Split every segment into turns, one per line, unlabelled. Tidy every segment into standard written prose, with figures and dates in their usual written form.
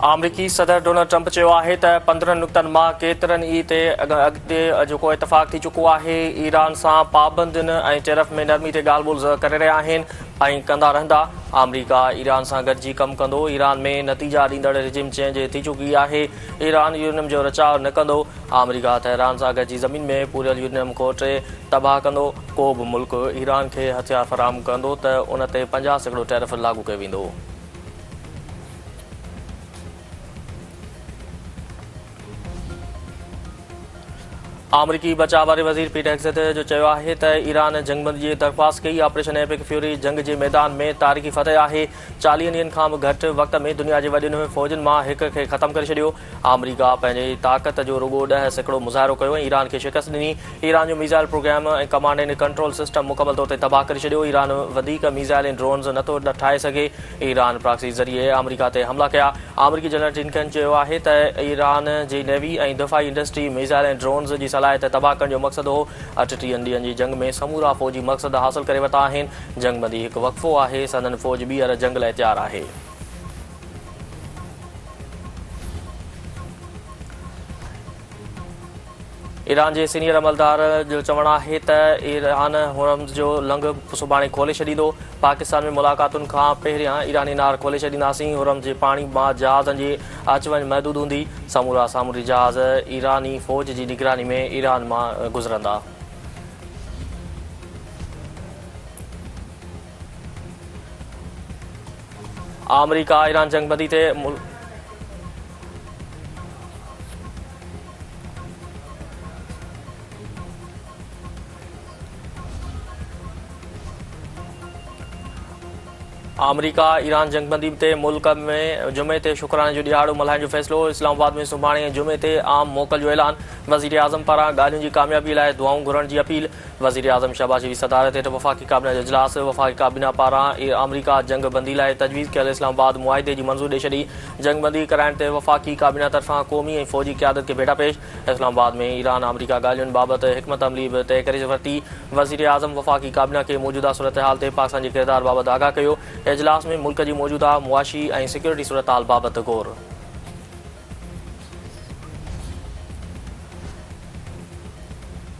अमरीकी सदर Donald Trump चयो आहे त 15 नुक़्तनि मां केतिरनि ई ते अॻिते जेको इतफ़ाक़ थी चुको आहे। ईरान सां पाबंदियुनि ऐं टेरिफ में नरमी ते ॻाल्हि ॿोल्हि करे रहिया आहिनि ऐं कंदा रहंदा। अमरीका ईरान सां गॾिजी कमु कंदो। ईरान में नतीजा ॾींदड़ रिजिम चेंज थी चुकी आहे। ईरान यूरेनियम जो रचाव न कंदो। अमरीका तेहरान सां गॾिजी ज़मीन में पूरियल यूरेनियम कोटे तबाह कंदो। को बि मुल्क ईरान खे हथियार फ़राहम कंदो त उन ते 50% टेरिफ लागू कयो वेंदो। अमरीकी बचाव वारे वज़ीर पीट हेग्सेथ जो चयो आहे त ईरान जंगबंदी जी दरख़्वास्त कई। ऑपरेशन एपिक फ्यूरी जंग जे मैदान में तारीख़ी फतह आहे। 40 ॾींहनि खां बि घटि वक़्त में दुनिया जे वॾियुनि फ़ौजनि मां हिक खे ख़तमु करे छॾियो। अमरीका पंहिंजी ताक़त जो रुॻो 10% मुज़ाहिरो कयो ऐं ईरान खे शिकस्त ॾिनी। ईरान जो मिसाइल प्रोग्राम ऐं कमांड एंड कंट्रोल सिस्टम मुकमल तौर ते तबाह करे छॾियो। ईरान वधीक मिसाइल ऐं ड्रोन्स नथो ठाहे सघे। ईरान प्रॉक्सी ज़रिए अमरीका ते हमला कया। अमरीकी जनरल टिनकन चयो आहे त ईरान जी नेवी ऐं दिफ़ाई इंडस्ट्री मिसाइल ऐं ड्रोन्स जी सलाहियत तबाह करण जो मक़सदु हो। 38 ॾींहनि जी जंग में समूरा फ़ौजी मक़सद हासिल करे वरिता आहिनि। जंगबंदी हिकु वक़फ़ो आहे। संदन फ़ौज ॿीहर जंग लाइ तयारु आहे। ईरान जे सीनियर अमलदार जो चवणु आहे त ईरान हुरम्ज़ जो लंघ सुभाणे खोले छॾींदो। पाकिस्तान में मुलाक़ातुनि खां पहिरियां ईरानी नार खोले छॾींदासीं। हुरम्ज़ जे पाणी मां जहाज़नि जी अच वञ महदूद हूंदी। समूरा सामूंडी जहाज़ ईरानी फ़ौज जी निगरानी में ईरान मां गुज़रंदा। अमरीका ईरान जंगबंदी ते अमरीका ईरान जंगबंदी ते मुल्क में जुमे ते शुक्राने जो ॾियारो मल्हाइण जो फ़ैसिलो। इस्लामाबाद में सुभाणे जुमे ते आम मोकल जो ऐलान। वज़ीर आज़म पारां ॻाल्हियुनि जी कामयाबी लाइ दुआऊं घुरण जी अपील। वज़ीर आज़म शहबाज शरीफ़ सदारत हेठि वफ़ाक़ी काबिना जो इजलास। वफ़ाक़ी काबिना पारां अमरीका जंगबंदी लाइ तजवीज़ कयल इस्लामाबाद मुआहिदे जी मंज़ूरी ॾेई छॾी। जंगबंदी कराइण ते वफ़ाक़ी काबिना तरफ़ां क़ौमी ऐं फ़ौजी क़यादत खे भेटा पेश। इस्लामाबाद में ईरान अमरीका ॻाल्हियुनि बाबति हिकमत अमली बि तइ करे वरिती। वज़ीर आज़म वफ़ाक़ी काबिना खे मौजूदा सूरत हाल ते पाकिस्तान जे किरदार बाबति आगाह कयो। इजलास में मुल्क जी मौजूदा मुआशी ऐं सिक्योरिटी सूरत हाल बाबति ग़ौर।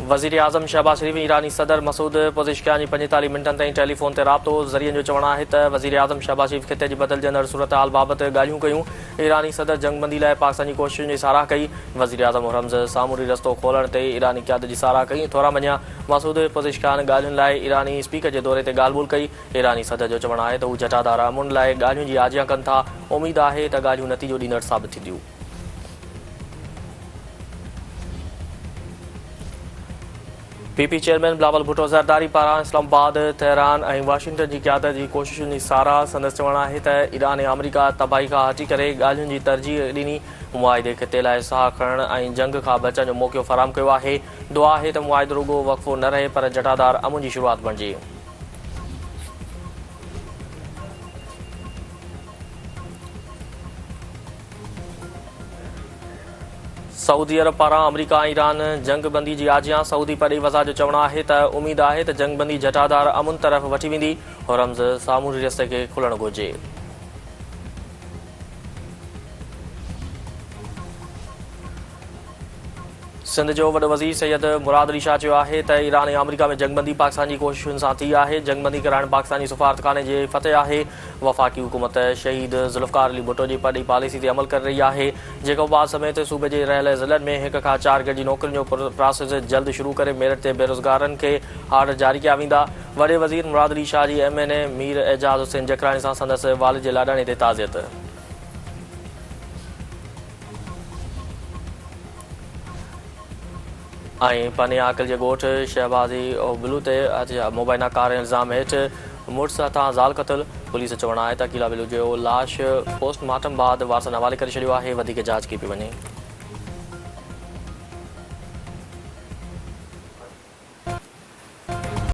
वज़ीर आज़म शहबाज शरीफ़ ईरानी सदर मसूद पज़ेशकियान जी 45 मिंटनि ताईं टेलीफोन ते राब्तो। ज़रियनि जो चवणु आहे त वज़ीर आज़म शहबाज शरीफ़ ख़िते जी बदिलजंदड़ सूरत हाल बाबति ॻाल्हियूं कयूं। ईरानी सदर जंगबंदी लाइ पाकिस्तान जी कोशिशुनि जी साराह कई। वज़ीर आज़म हुरम्ज़ सामूंडी रस्तो खोलण ते ईरानी क़यादत जी साराह कई। थोरा मञिया मसूद पज़ेशकियान ॻाल्हियुनि लाइ ईरानी स्पीकर जे दौरे ते ॻाल्हि ॿोल्हि कई। ईरानी सदर जो चवणु आहे त हू जटादार अमुन लाइ ॻाल्हियुनि जी आजियां कनि था। उमेद आहे त ॻाल्हियूं नतीजो ॾींदड़ साबित थींदियूं। पीपी चेयरमैन बिलावल भुट्टो ज़रदारी पारां इस्लामाबाद तेहरान ऐं वाशिंगटन जी क़यादत जी कोशिशुनि जी साराह। संदसि चवणु आहे त ईरान ऐं अमरीका तबाही खां हटी करे ॻाल्हियुनि जी तरजीह ॾिनी। मुआहिदे ख़िते लाइ साह खणण ऐं जंग खां बचण जो मौक़ो फ़राहम कयो आहे। दुआ आहे त मुआहिदो रुॻो वक़फ़ो न रहे पर जटादार अमुन जी शुरूआति बणिजे। सऊदी अरब पारां अमरीका ऐं ईरान जंगबंदी जी आजियां। सऊदी परी वज़ा जो चवणु आहे त उमेद आहे त जंगबंदी जटादार अमुन तरफ़ वठी वेंदी। हुरम्ज़ सामूंडी रस्ते खे खुलणु घुरिजे। सिंध जो वॾो वज़ीर सैयद मुराद अली शाह चयो आहे त ईरान ऐं अमरीका में जंगबंदी पाकिस्तान जी कोशिशुनि सां थी आहे। जंगबंदी कराइण पाकिस्तानी सफ़ारतखाने जे फतह आहे। वफ़ाक़ी हुकूमत शहीद ज़ुल्फ़कार अली भुट्टो जी पढ़ी पॉलिसी ते अमल करे रही आहे। जेको बाद समेत सूबे जे रहियल ज़िलनि में 1 खां 4 ग्रेड जी नौकरियुनि जो प्रोसेस जल्द शुरू करे मेरिट ते बेरोज़गारनि खे ऑर्डर जारी कया वेंदा। वॾे वज़ीर मुराद अली शाह जी MNA मीर एजाज़ हुसैन जकरानी सां संदसि वालिद जे लाॾाणे ते ताज़ियत। ऐं पने आकल जे ॻोठ शहबाज़ी बिलू ते मुबैना कार इल्ज़ाम हेठि मुड़ुस हथां ज़ाल क़तल। पुलिस चवणु आहे त अकीला बिलू जो लाश पोस्टमार्टम बाद वारसनि हवाले करे छॾियो आहे। वधीक जांच कई पई वञे।